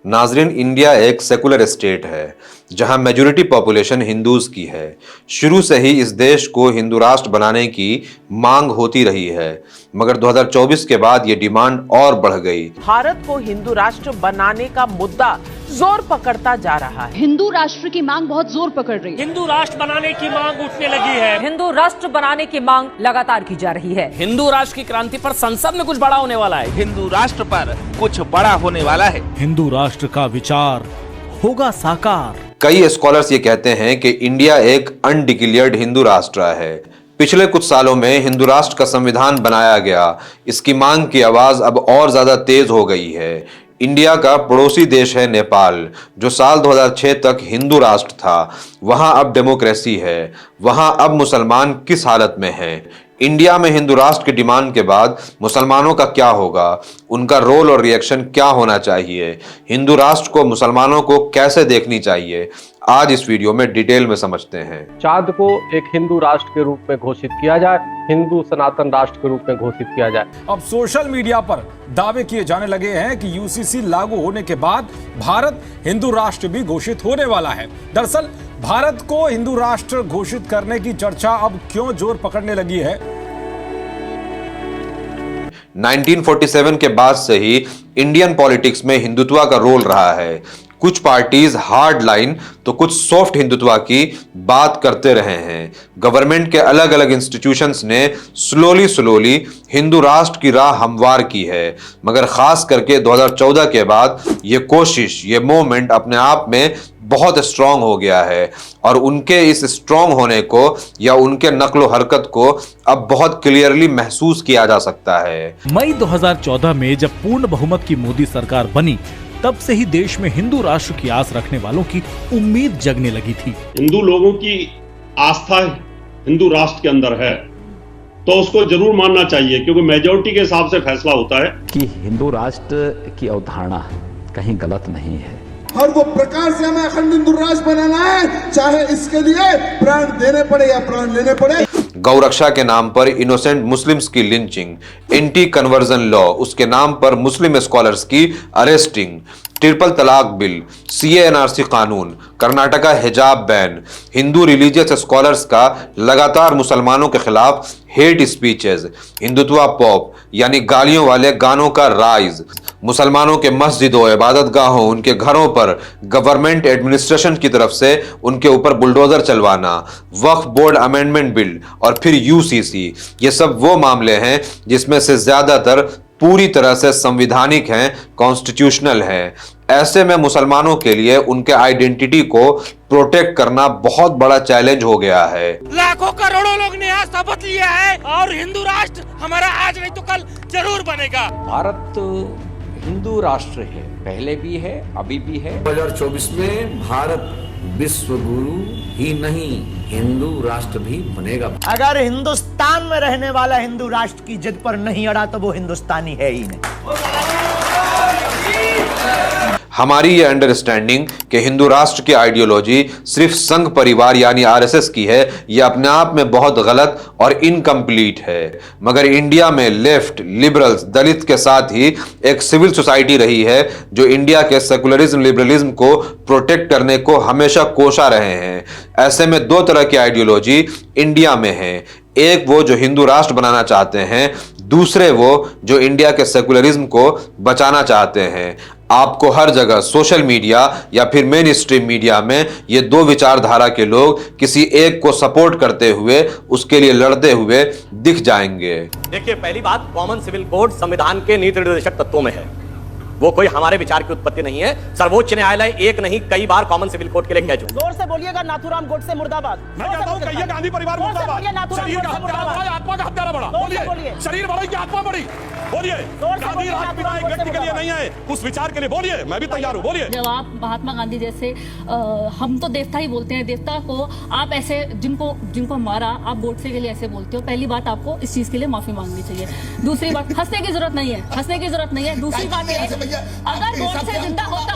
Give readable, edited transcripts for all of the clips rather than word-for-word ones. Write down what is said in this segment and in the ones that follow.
नाजरीन, इंडिया एक secular state है जहां मेजॉरिटी पॉपुलेशन हिंदूज की है। शुरू से ही इस देश को हिंदू राष्ट्र बनाने की मांग होती रही है, मगर 2024 के बाद ये डिमांड और बढ़ गई। भारत को हिंदू राष्ट्र बनाने का मुद्दा जोर पकड़ता जा रहा है। हिंदू राष्ट्र की मांग बहुत जोर पकड़ रही है। हिंदू राष्ट्र बनाने की मांग उठने लगी है। हिंदू राष्ट्र बनाने की मांग लगातार की जा रही है। हिंदू राष्ट्र की क्रांति पर संसद में कुछ बड़ा होने वाला है। हिंदू राष्ट्र पर कुछ बड़ा होने वाला है। हिंदू राष्ट्र का विचार होगा साकार। कई स्कॉलर्स ये कहते हैं कि इंडिया एक अनडिक्लेयर्ड हिंदू राष्ट्र है। पिछले कुछ सालों में हिंदू राष्ट्र का संविधान बनाया गया, इसकी मांग की आवाज अब और ज्यादा तेज हो गई है। इंडिया का पड़ोसी देश है नेपाल, जो साल 2006 तक हिंदू राष्ट्र था। वहां अब डेमोक्रेसी है। वहां अब मुसलमान किस हालत में हैं? इंडिया में हिंदू राष्ट्र की डिमांड के बाद मुसलमानों का क्या होगा? उनका रोल और रिएक्शन क्या होना चाहिए? हिंदू राष्ट्र को मुसलमानों को कैसे देखनी चाहिए? आज इस वीडियो में डिटेल में समझते हैं। चाँद को एक हिंदू राष्ट्र के रूप में घोषित किया जाए, हिंदू सनातन राष्ट्र के रूप में घोषित किया जाए। अब सोशल मीडिया पर दावे किए जाने लगे हैं कि यूसीसी लागू होने के बाद भारत हिंदू राष्ट्र भी घोषित होने वाला है। दरअसल भारत को हिंदू राष्ट्र घोषित करने की चर्चा अब क्यों जोर पकड़ने लगी है? 1947 के बाद से ही इंडियन पॉलिटिक्स में हिंदुत्व का रोल रहा है। कुछ पार्टीज हार्ड लाइन तो कुछ सॉफ्ट हिंदुत्व की बात करते रहे हैं। गवर्नमेंट के अलग अलग इंस्टीट्यूशंस ने स्लोली हिंदू राष्ट्र की राह हमवार की है, मगर खास करके 2014 के बाद ये कोशिश, ये मूवमेंट अपने आप में बहुत स्ट्रांग हो गया है और उनके इस स्ट्रांग होने को या उनके नक्लो हरकत को अब बहुत क्लियरली महसूस किया जा सकता है। मई 2014 में जब पूर्ण बहुमत की मोदी सरकार बनी, तब से ही देश में हिंदू राष्ट्र की आस रखने वालों की उम्मीद जगने लगी थी। हिंदू लोगों की आस्था हिंदू राष्ट्र के अंदर है तो उसको जरूर मानना चाहिए, क्योंकि मेजॉरिटी के हिसाब से फैसला होता है कि हिंदू राष्ट्र की अवधारणा कहीं गलत नहीं है। हर वो प्रकार से हमें अखंड हिंदू राष्ट्र बनाना है, चाहे इसके लिए प्राण देने पड़े या प्राण लेने पड़े। गौरक्षा के नाम पर इनोसेंट मुस्लिम्स की लिंचिंग, एंटी कन्वर्जन लॉ, उसके नाम पर मुस्लिम स्कॉलर्स की अरेस्टिंग, ट्रिपल तलाक बिल, CA/NRC कानून, कर्नाटका हिजाब बैन, हिंदू रिलीजियस स्कॉलर्स का लगातार मुसलमानों के खिलाफ हेट स्पीचेस, हिंदुत्व पॉप यानी गालियों वाले गानों का राइज, मुसलमानों के मस्जिदों, इबादत गाहों, उनके घरों पर गवर्नमेंट एडमिनिस्ट्रेशन की तरफ से उनके ऊपर बुलडोजर चलवाना, वक्फ बोर्ड अमेंडमेंट बिल और फिर UCC, ये सब वो मामले हैं जिसमें से ज्यादातर पूरी तरह से संविधानिक हैं, कॉन्स्टिट्यूशनल हैं। ऐसे में मुसलमानों के लिए उनके आइडेंटिटी को प्रोटेक्ट करना बहुत बड़ा चैलेंज हो गया है। लाखों करोड़ों लोग ने आज शपथ लिया है और हिंदू राष्ट्र हमारा आज नहीं तो कल जरूर बनेगा। भारत हिंदू राष्ट्र है, पहले भी है, अभी भी है। 2024 में भारत विश्व गुरु ही नहीं, हिंदू राष्ट्र भी बनेगा। अगर हिंदुस्तान में रहने वाला हिंदू राष्ट्र की जिद पर नहीं अड़ा तो वो हिंदुस्तानी है ही नहीं। हमारी ये अंडरस्टैंडिंग कि हिंदू राष्ट्र की आइडियोलॉजी सिर्फ संघ परिवार यानी RSS की है, ये अपने आप में बहुत गलत और इनकम्प्लीट है। मगर इंडिया में लेफ्ट, लिबरल्स, दलित के साथ ही एक सिविल सोसाइटी रही है जो इंडिया के सेकुलरिज्म, लिबरलिज्म को प्रोटेक्ट करने को हमेशा कोशा रहे हैं। ऐसे में दो तरह की आइडियोलॉजी इंडिया में है, एक वो जो हिंदू राष्ट्र बनाना चाहते हैं, दूसरे वो जो इंडिया के सेकुलरिज्म को बचाना चाहते हैं। आपको हर जगह सोशल मीडिया या फिर मेन स्ट्रीम मीडिया में ये दो विचारधारा के लोग किसी एक को सपोर्ट करते हुए, उसके लिए लड़ते हुए दिख जाएंगे। देखिए, पहली बात, कॉमन सिविल कोड संविधान के नीति निर्देशक तत्वों में है, वो कोई हमारे विचार की उत्पत्ति नहीं है। सर्वोच्च न्यायालय एक नहीं कई बार कॉमन सिविल कोड के लिए कह चुका। जोर से बोलिएगा, नाथूराम गोडसे मुर्दाबाद। मैं कहता हूं, कहिए गांधी परिवार मुर्दाबाद। शरीर का हत्यारा बड़ा, आत्मा का हत्यारा बड़ा। बोलिए, शरीर बड़ा कि आत्मा बड़ी? बोलिए, गांधी राष्ट्र पिता एक व्यक्ति के लिए नहीं है, उस विचार के लिए बोलिए, मैं भी तैयार हूं। बोलिए। जब आप महात्मा गांधी जैसे हम तो देवता ही बोलते हैं, देवता को आप ऐसे जिनको मारा आप गोडसे के लिए ऐसे बोलते हो, पहली बात आपको इस चीज के लिए माफी मांगनी चाहिए। दूसरी बात, हंसने की जरूरत नहीं है, हंसने की जरूरत नहीं है। दूसरी बात है, अगर गोडसे जिंदा होता,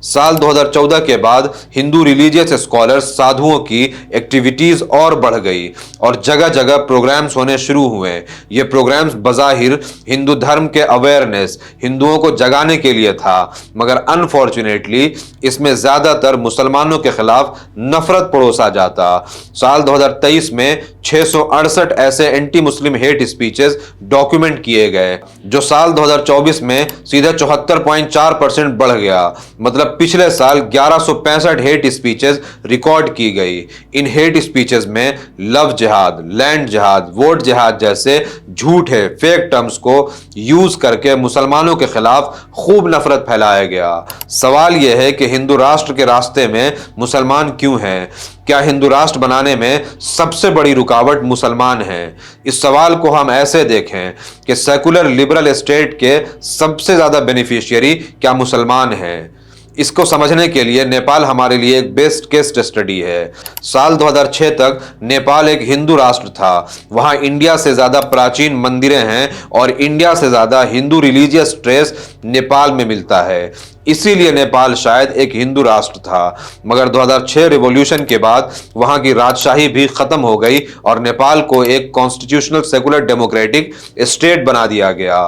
साल 2014 के बाद हिंदू रिलीजियस स्कॉलर्स साधुओं की एक्टिविटीज और बढ़ गई और जगह जगह प्रोग्राम्स होने शुरू हुए। ये प्रोग्राम्स बजाहिर हिंदू धर्म के अवेयरनेस, हिंदुओं को जगाने के लिए था, मगर अनफॉर्चुनेटली इसमें ज्यादातर मुसलमानों के खिलाफ नफरत परोसा जाता। साल 2023 में 668 ऐसे anti Muslim hate speeches document किए गए, जो साल 2024 में सीधे 74.4% बढ़ गया। मतलब पिछले साल 1165 हेट स्पीचेस रिकॉर्ड की गई। इन हेट स्पीचेस में लव जिहाद, लैंड जिहाद, वोट जिहाद जैसे झूठे फेक टर्म्स को यूज करके मुसलमानों के खिलाफ खूब नफरत फैलाया गया। सवाल यह है कि हिंदू राष्ट्र के रास्ते में मुसलमान क्यों हैं? क्या हिंदू राष्ट्र बनाने में सबसे बड़ी रुकावट मुसलमान हैं? इस सवाल को हम ऐसे देखें कि सेकुलर लिबरल स्टेट के सबसे ज्यादा बेनिफिशियरी क्या मुसलमान हैं? इसको समझने के लिए नेपाल हमारे लिए एक बेस्ट केस स्टडी है। साल 2006 तक नेपाल एक हिंदू राष्ट्र था। वहां इंडिया से ज्यादा प्राचीन मंदिरें हैं और इंडिया से ज्यादा हिंदू रिलीजियस ट्रेस नेपाल में मिलता है। इसीलिए नेपाल शायद एक हिंदू राष्ट्र था। मगर 2006 रिवॉल्यूशन के बाद वहां की राजशाही भी खत्म हो गई और नेपाल को एक कॉन्स्टिट्यूशनल सेकुलर डेमोक्रेटिक स्टेट बना दिया गया।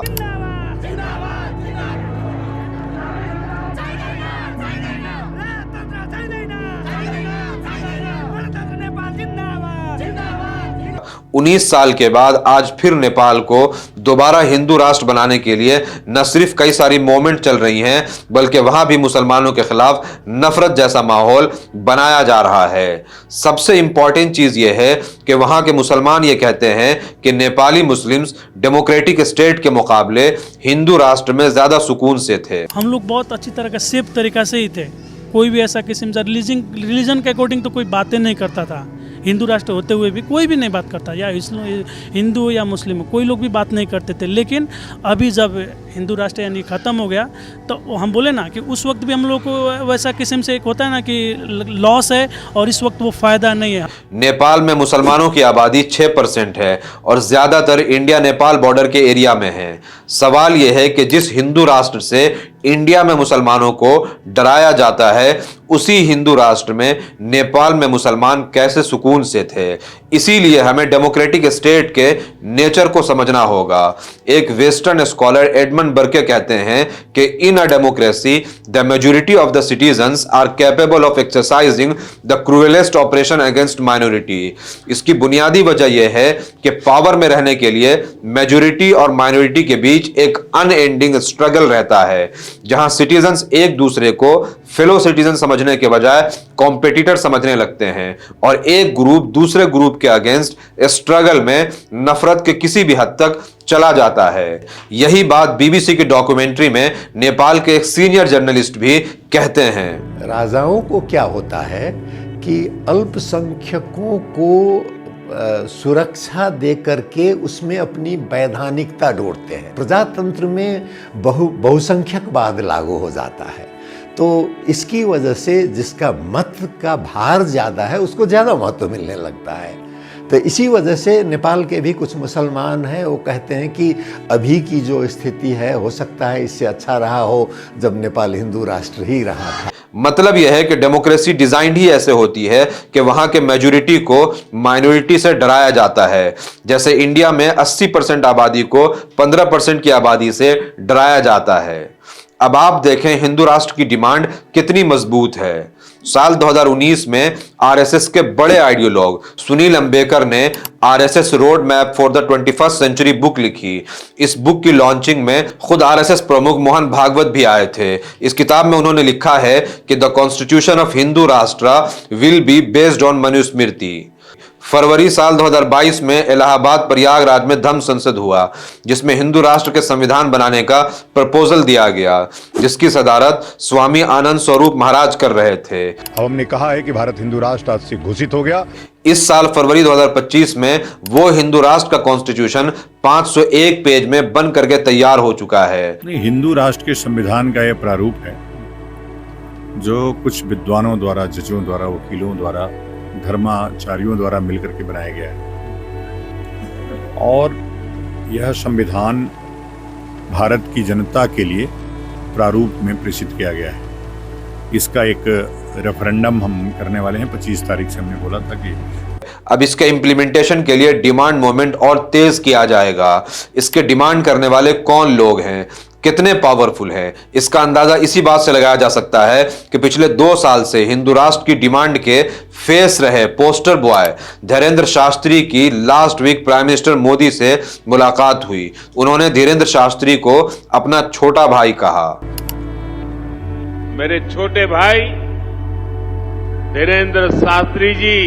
उन्नीस साल के बाद आज फिर नेपाल को दोबारा हिंदू राष्ट्र बनाने के लिए न सिर्फ कई सारी मूवमेंट चल रही हैं, बल्कि वहां भी मुसलमानों के खिलाफ नफरत जैसा माहौल बनाया जा रहा है। सबसे इंपॉर्टेंट चीज यह है कि वहां के मुसलमान ये कहते हैं कि नेपाली मुस्लिम्स डेमोक्रेटिक स्टेट के मुकाबले हिंदू राष्ट्र में ज्यादा सुकून से थे। हम लोग बहुत अच्छी तरह का सेफ तरीका से ही थे। कोई भी ऐसा किस्म से रिलीजन के अकॉर्डिंग तो कोई बातें नहीं करता था। हिंदू राष्ट्र होते हुए भी कोई भी नहीं बात करता, या हिंदू या मुस्लिम कोई लोग भी बात नहीं करते थे। लेकिन अभी जब हिंदू राष्ट्र यानी ख़त्म हो गया तो हम बोले ना कि उस वक्त भी हम लोग को वैसा किस्म से एक होता है ना कि लॉस है और इस वक्त वो फ़ायदा नहीं है। नेपाल में मुसलमानों की आबादी 6% है और ज़्यादातर इंडिया नेपाल बॉर्डर के एरिया में है। सवाल यह है कि जिस हिंदू राष्ट्र से इंडिया में मुसलमानों को डराया जाता है, उसी हिंदू राष्ट्र में नेपाल में मुसलमान कैसे सुकून से थे? इसीलिए हमें डेमोक्रेटिक स्टेट के नेचर को समझना होगा। एक वेस्टर्न स्कॉलर एडमंड बर्के कहते हैं कि in a democracy the majority of the citizens are capable of exercising the cruellest operation against minority. इसकी बुनियादी वजह यह है कि पावर में रहने के लिए मेजॉरिटी और माइनॉरिटी के बीच एक अनएंडिंग स्ट्रगल रहता है, जहां सिटीजन्स एक दूसरे को फेलो सिटीजन समझने के बजाय कॉम्पिटिटर समझने लगते हैं और एक ग्रुप दूसरे ग्रुप के अगेंस्ट स्ट्रगल में नफरत के किसी भी हद तक चला जाता है। यही बात बीबीसी की डॉक्यूमेंट्री में नेपाल के एक सीनियर जर्नलिस्ट भी कहते हैं। राजाओं को क्या होता है कि अल्पसंख्यकों को सुरक्षा दे करके उसमें अपनी वैधानिकता जोड़ते हैं। प्रजातंत्र में बहुसंख्यकवाद लागू हो जाता है, तो इसकी वजह से जिसका मत का भार ज़्यादा है उसको ज़्यादा महत्व मिलने लगता है। तो इसी वजह से नेपाल के भी कुछ मुसलमान हैं, वो कहते हैं कि अभी की जो स्थिति है हो सकता है इससे अच्छा रहा हो जब नेपाल हिंदू राष्ट्र ही रहा था। मतलब यह है कि डेमोक्रेसी डिजाइन ही ऐसे होती है कि वहां के मेजॉरिटी को माइनॉरिटी से डराया जाता है। जैसे इंडिया में 80% आबादी को 15% की आबादी से डराया जाता है। अब आप देखें हिंदू राष्ट्र की डिमांड कितनी मजबूत है। साल 2019 में आरएसएस के बड़े आइडियोलॉग सुनील अंबेकर ने RSS road map for the 21st century book लिखी। इस बुक की लॉन्चिंग में खुद आरएसएस प्रमुख मोहन भागवत भी आए थे। इस किताब में उन्होंने लिखा है कि the constitution of Hindu Rashtra will be based on Manusmriti. फरवरी साल 2022 में इलाहाबाद प्रयागराज में धम्म संसद हुआ, जिसमें हिंदू राष्ट्र के संविधान बनाने का प्रपोजल दिया गया, जिसकी सदारत स्वामी आनंद स्वरूप महाराज कर रहे थे। हमने कहा है कि भारत हिंदू राष्ट्र आज से घोषित हो गया। इस साल फरवरी 2025 में वो हिंदू राष्ट्र का कॉन्स्टिट्यूशन 501 पेज में बन करके तैयार हो चुका है। हिंदू राष्ट्र के संविधान का यह प्रारूप है जो कुछ विद्वानों द्वारा, जजों द्वारा, वकीलों द्वारा, धर्माचार्यों द्वारा मिलकर के बनाया गया है और यह संविधान भारत की जनता के लिए प्रारूप में प्रेषित किया गया है। इसका एक रेफरेंडम हम करने वाले हैं। 25 तारीख से हमने बोला था कि अब इसके इम्प्लीमेंटेशन के लिए डिमांड मूवमेंट और तेज किया जाएगा। इसके डिमांड करने वाले कौन लोग हैं, कितने पावरफुल हैं, इसका अंदाजा इसी बात से लगाया जा सकता है कि पिछले 2 साल से हिंदू राष्ट्र की डिमांड के फेस रहे पोस्टर बॉय धीरेंद्र शास्त्री की last week prime minister Modi से मुलाकात हुई। उन्होंने धीरेंद्र शास्त्री को अपना छोटा भाई कहा। मेरे छोटे भाई धीरेंद्र शास्त्री जी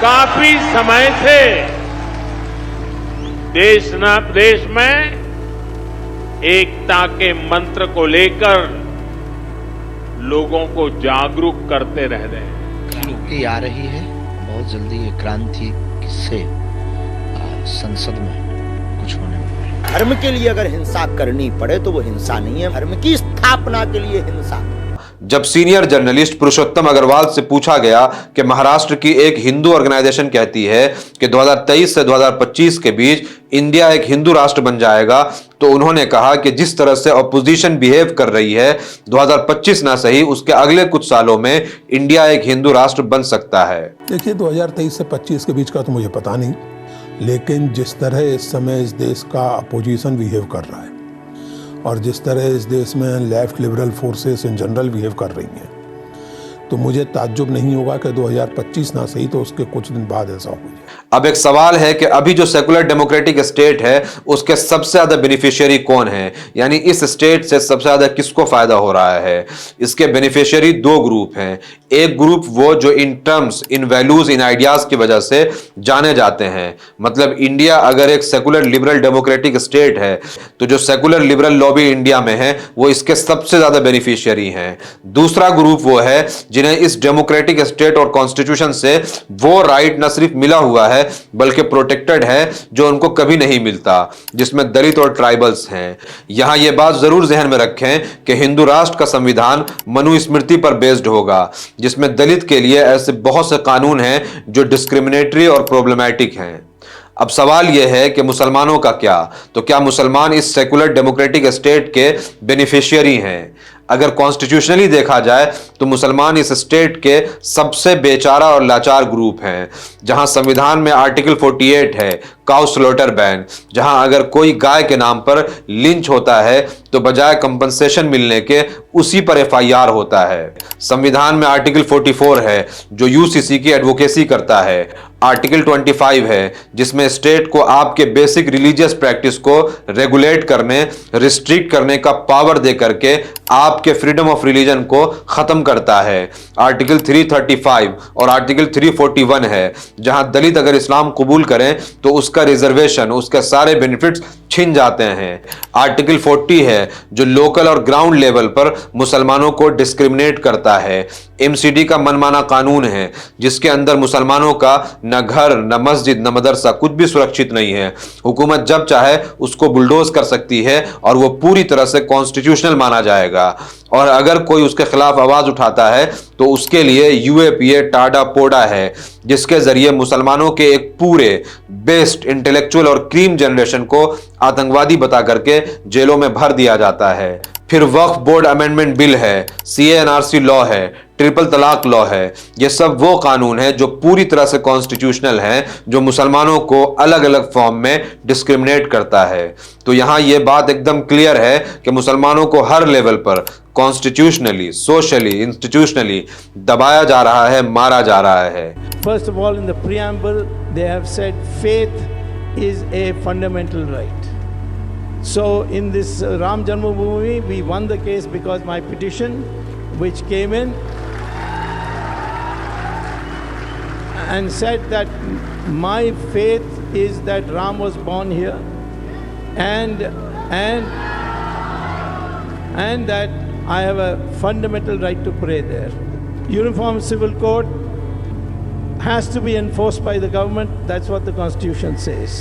काफी समय से देश में एकता के मंत्र को लेकर लोगों को जागरूक करते रह रहे हैं। क्रांति आ रही है, बहुत जल्दी ये क्रांति से संसद में कुछ होने वाला है। धर्म के लिए अगर हिंसा करनी पड़े तो वो हिंसा नहीं है, धर्म की स्थापना के लिए हिंसा। जब सीनियर जर्नलिस्ट पुरुषोत्तम अग्रवाल से पूछा गया कि महाराष्ट्र की एक हिंदू ऑर्गेनाइजेशन कहती है कि 2023 से 2025 के बीच इंडिया एक हिंदू राष्ट्र बन जाएगा, तो उन्होंने कहा कि जिस तरह से ऑपोजिशन बिहेव कर रही है 2025 ना सही उसके अगले कुछ सालों में इंडिया एक हिंदू राष्ट्र बन सकता है। देखिए 2023 से 25 के बीच का तो मुझे पता नहीं, लेकिन जिस तरह इस समय इस देश का अपोजिशन बिहेव कर रहा है और जिस तरह इस देश में left liberal forces in general behave कर रही हैं, तो मुझे ताज्जुब नहीं होगा कि 2025 ना सही तो उसके कुछ दिन बाद ऐसा हो जाए। अब एक सवाल है कि अभी जो सेकुलर डेमोक्रेटिक स्टेट है उसके सबसे ज्यादा बेनिफिशियरी कौन है, यानी इस स्टेट से सबसे ज्यादा किसको फायदा हो रहा है। इसके बेनिफिशियरी 2 ग्रुप हैं। एक ग्रुप वो जो in terms, in values, in ideas की वजह से जाने जाते हैं, मतलब इंडिया अगर एक सेकुलर लिबरल डेमोक्रेटिक स्टेट है तो जो सेकुलर लिबरल लॉबी इंडिया में है वो इसके सबसे ज्यादा बेनिफिशियरी हैं। दूसरा ग्रुप वो है जिन्हें इस डेमोक्रेटिक स्टेट और कॉन्स्टिट्यूशन से वो राइट न सिर्फ मिला हुआ है बल्कि प्रोटेक्टेड है जो उनको कभी नहीं मिलता, जिसमें दलित और ट्राइबल्स हैं। यहां यह बात जरूर ध्यान में रखें कि हिंदू राष्ट्र का संविधान मनुस्मृति पर बेस्ड होगा, जिसमें दलित के लिए ऐसे बहुत से कानून हैं जो डिस्क्रिमिनेटरी और प्रॉब्लमैटिक हैं। अब सवाल यह है कि मुसलमानों का क्या, तो क्या मुसलमान इस सेकुलर डेमोक्रेटिक स्टेट के बेनिफिशियरी हैं? अगर कॉन्स्टिट्यूशनली देखा जाए तो मुसलमान इस स्टेट के सबसे बेचारा और लाचार ग्रुप हैं, जहां संविधान में आर्टिकल 48 है काउ स्लॉटर बैन, जहां अगर कोई गाय के नाम पर लिंच होता है तो बजाय कंपनसेशन मिलने के उसी पर FIR होता है। संविधान में आर्टिकल 44 है जो UCC की एडवोकेसी करता है। आर्टिकल 25 है जिसमें स्टेट को आपके बेसिक रिलीजियस प्रैक्टिस को रेगुलेट करने, रिस्ट्रिक्ट करने का पावर दे करके आपके फ्रीडम ऑफ रिलीजन को खत्म करता है। आर्टिकल 335 और आर्टिकल 341 है जहां दलित अगर इस्लाम कबूल करें तो उसका रिजर्वेशन, उसके सारे बेनिफिट्स छिन जाते हैं। आर्टिकल 40 है जो लोकल और ग्राउंड लेवल पर मुसलमानों को डिस्क्रिमिनेट करता है। MCD का मनमाना कानून है जिसके अंदर मुसलमानों का न घर, न मस्जिद, न मदरसा कुछ भी सुरक्षित नहीं है। हुकूमत जब चाहे उसको बुलडोज कर सकती है और वो पूरी तरह से कॉन्स्टिट्यूशनल माना जाएगा, और अगर कोई उसके खिलाफ आवाज उठाता है तो उसके लिए UAPA टाडा पोडा है, जिसके जरिए मुसलमानों के एक पूरे बेस्ट इंटेलेक्चुअल और क्रीम जनरेशन को आतंकवादी बता करके जेलों में भर दिया जाता है। फिर वक्फ बोर्ड अमेंडमेंट बिल है, CA/NRC लॉ है, ट्रिपल तलाक लॉ है। ये सब वो कानून है जो पूरी तरह से कॉन्स्टिट्यूशनल हैं, जो मुसलमानों को अलग अलग फॉर्म में डिस्क्रिमिनेट करता है। तो यहां ये बात एकदम क्लियर है कि मुसलमानों को हर लेवल पर कॉन्स्टिट्यूशनली, सोशली, इंस्टीट्यूशनली दबाया जा रहा है, मारा जा रहा है। First of all, in the preamble, they have said faith is a fundamental right. So, in this Ram Janmabhoomi, we won the case because my petition, which came in and said that my faith is that Ram was born here, and that I have a fundamental right to pray there. Uniform Civil Code has to be enforced by the government. That's what the Constitution says.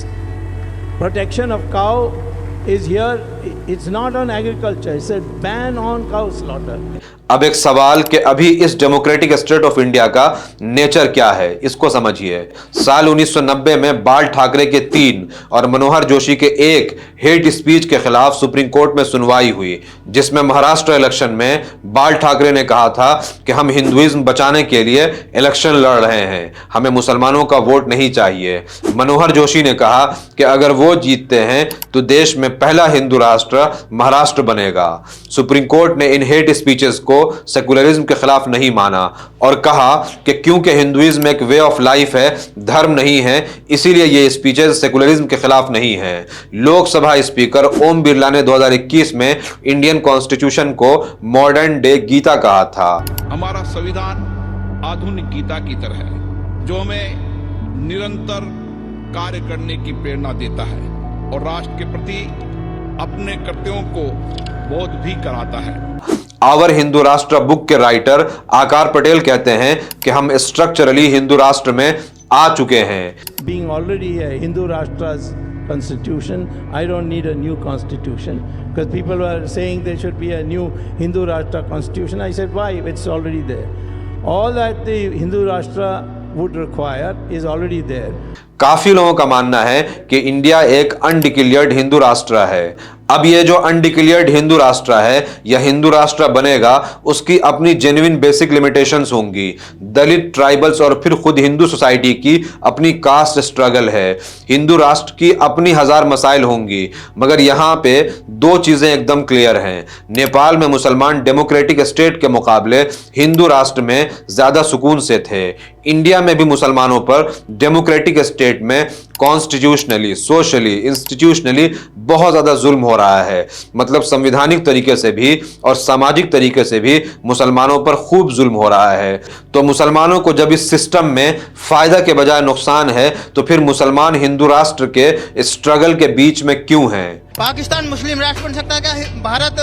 Protection of cow is here it's not on agriculture. It's a ban on cow slaughter. अब एक सवाल कि अभी इस democratic state of India का nature क्या है, इसको समझिए। साल 1990 में बाल ठाकरे के 3 और मनोहर जोशी के 1 हेट स्पीच के खिलाफ सुप्रीम कोर्ट में सुनवाई हुई, जिसमें महाराष्ट्र इलेक्शन में बाल ठाकरे ने कहा था कि हम हिंदुइज्म बचाने के लिए इलेक्शन लड़ रहे हैं, हमें मुसलमानों का वोट नहीं चाहिए। मनोहर जोशी ने कहा कि अगर वो जीतते हैं तो देश में पहला हिंदू राष्ट्र महाराष्ट्र बनेगा। सुप्रीम कोर्ट ने इन हेट स्पीचेस को सेकुलरिज्म के खिलाफ नहीं माना और कहा कि क्योंकि हिंदुइज्म एक वे ऑफ लाइफ है, धर्म नहीं है, इसीलिए ये स्पीचेस सेकुलरिज्म के खिलाफ नहीं है। लोकसभा स्पीकर ओम बिरला ने 2021 में इंडियन कॉन्स्टिट्यूशन को मॉडर्न डे गीता कहा था। हमारा संविधान आधुनिक गीता की तरह है, जो हमें निरंतर कार्य करने की प्रेरणा देता है और राष्ट्र के प्रति अपने कर्तव्यों को बोध भी कराता है। आवर हिंदू राष्ट्र बुक के राइटर आकार पटेल कहते हैं कि हम स्ट्रक्चरली हिंदू राष्ट्र में आ चुके हैं। Being already a Hindu Rashtra's constitution, I don't need a new constitution, because people were saying there should be a new Hindu Rashtra constitution. I said, why? It's already there. All that the Hindu Rashtra would require is already there. काफी लोगों का मानना है कि India एक undeclared Hindu राष्ट्र है। अब ये जो अनडिक्लेयर्ड हिंदू राष्ट्र है या हिंदू राष्ट्र बनेगा, उसकी अपनी जेन्युइन बेसिक लिमिटेशंस होंगी। दलित, ट्राइबल्स और फिर खुद हिंदू सोसाइटी की अपनी कास्ट स्ट्रगल है। हिंदू राष्ट्र की अपनी 1000 मसाइल होंगी, मगर यहाँ पे 2 चीजें एकदम क्लियर हैं। नेपाल में मुसलमान डेमोक्रेटिक स्टेट के मुकाबले हिंदू राष्ट्र में ज्यादा सुकून से थे। इंडिया में भी मुसलमानों पर डेमोक्रेटिक स्टेट में कॉन्स्टिट्यूशनली, सोशली, इंस्टीट्यूशनली बहुत ज्यादा जुल्म हो रहा है। मतलब संवैधानिक तरीके से भी और सामाजिक तरीके से भी मुसलमानों पर खूब जुल्म हो रहा है। तो मुसलमानों को जब इस सिस्टम में फायदा के बजाय नुकसान है, तो फिर मुसलमान हिंदू राष्ट्र के स्ट्रगल के बीच में क्यों हैं? पाकिस्तान मुस्लिम राष्ट्र बन सकता है क्या? भारत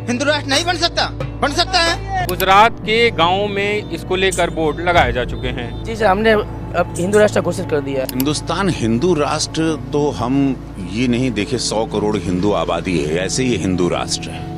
हिंदू राष्ट्र नहीं बन सकता? बन सकता है। गुजरात के गाँव में इसको लेकर बोर्ड लगाए जा चुके हैं। जी सर, हमने अब हिंदू राष्ट्र घोषित कर दिया। हिंदुस्तान हिंदू राष्ट्र तो हम ये नहीं देखे 100 करोड़ हिंदू आबादी है, ऐसे ही हिंदू राष्ट्र है।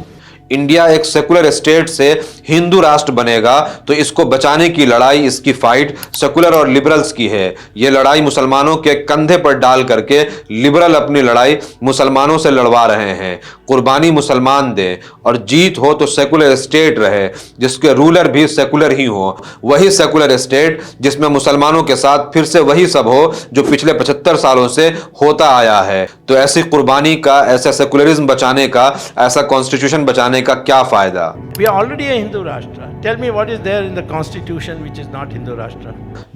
इंडिया एक सेकुलर स्टेट से हिंदू राष्ट्र बनेगा तो इसको बचाने की लड़ाई, इसकी फाइट सेकुलर और लिबरल्स की है। यह लड़ाई मुसलमानों के कंधे पर डाल करके लिबरल अपनी लड़ाई मुसलमानों से लड़वा रहे हैं। कुर्बानी मुसलमान दे और जीत हो तो सेकुलर स्टेट रहे, जिसके रूलर भी सेकुलर ही हो। वही सेकुलर स्टेट जिसमें मुसलमानों के साथ फिर से वही सब हो जो पिछले 75 सालों से होता आया है। तो ऐसी कुर्बानी का, ऐसा सेकुलरिज्म बचाने का, ऐसा कॉन्स्टिट्यूशन बचाने का क्या फायदा? We are already a Hindu Rashtra. Tell me what is there in the constitution which is not Hindu Rashtra?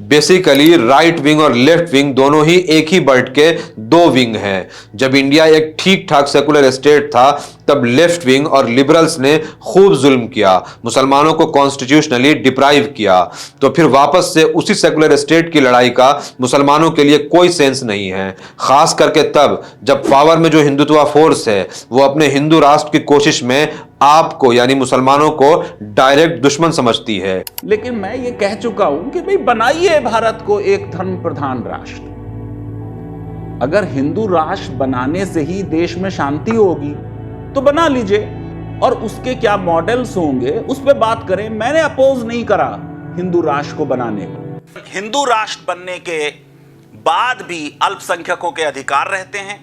Basically right wing और लेफ्ट विंग दोनों ही एक ही बर्ड के 2 विंग हैं। जब इंडिया एक ठीक ठाक सेकुलर स्टेट था, तब लेफ्ट विंग और लिबरल्स ने खूब जुल्म किया, मुसलमानों को कॉन्स्टिट्यूशनली डिप्राइव किया। तो फिर वापस से उसी सेकुलर स्टेट की लड़ाई का मुसलमानों के लिए कोई सेंस नहीं है, खास करके तब जब पावर में जो हिंदुत्व फोर्स है वो अपने हिंदू राष्ट्र की कोशिश में आपको यानी मुसलमानों को डायरेक्ट दुश्मन समझती है। लेकिन मैं ये कह चुका हूं कि भाई बनाइए भारत को एक धर्म प्रधान राष्ट्र। अगर हिंदू राष्ट्र बनाने से ही देश में शांति होगी तो बना लीजिए, और उसके क्या मॉडल्स होंगे उस पर बात करें। मैंने अपोज नहीं करा हिंदू राष्ट्र को बनाने को। हिंदू राष्ट्र बनने के बाद भी अल्पसंख्यकों के अधिकार रहते हैं।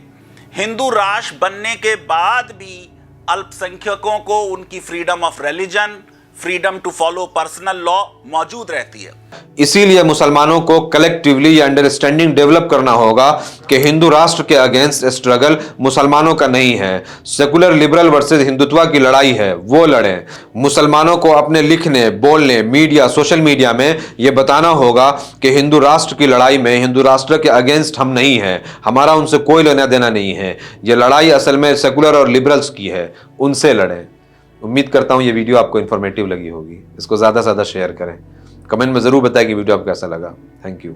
हिंदू राष्ट्र बनने के बाद भी अल्पसंख्यकों को उनकी freedom of religion, freedom to follow personal law मौजूद रहती है। इसीलिए मुसलमानों को कलेक्टिवली ये अंडरस्टैंडिंग डेवलप करना होगा कि हिंदू राष्ट्र के अगेंस्ट स्ट्रगल मुसलमानों का नहीं है। सेकुलर लिबरल वर्सेस हिंदुत्व की लड़ाई है, वो लड़ें। मुसलमानों को अपने लिखने, बोलने, मीडिया, सोशल मीडिया में ये बताना होगा कि हिंदू राष्ट्र की लड़ाई में हिंदू राष्ट्र के अगेंस्ट हम नहीं हैं, हमारा उनसे कोई लेना देना नहीं है। ये लड़ाई असल में सेकुलर और लिबरल्स की है, उनसे लड़ें। उम्मीद करता हूं ये वीडियो आपको इन्फॉर्मेटिव लगी होगी। इसको ज़्यादा से ज़्यादा शेयर करें। कमेंट में ज़रूर बताएं कि वीडियो आपको कैसा लगा। Thank you.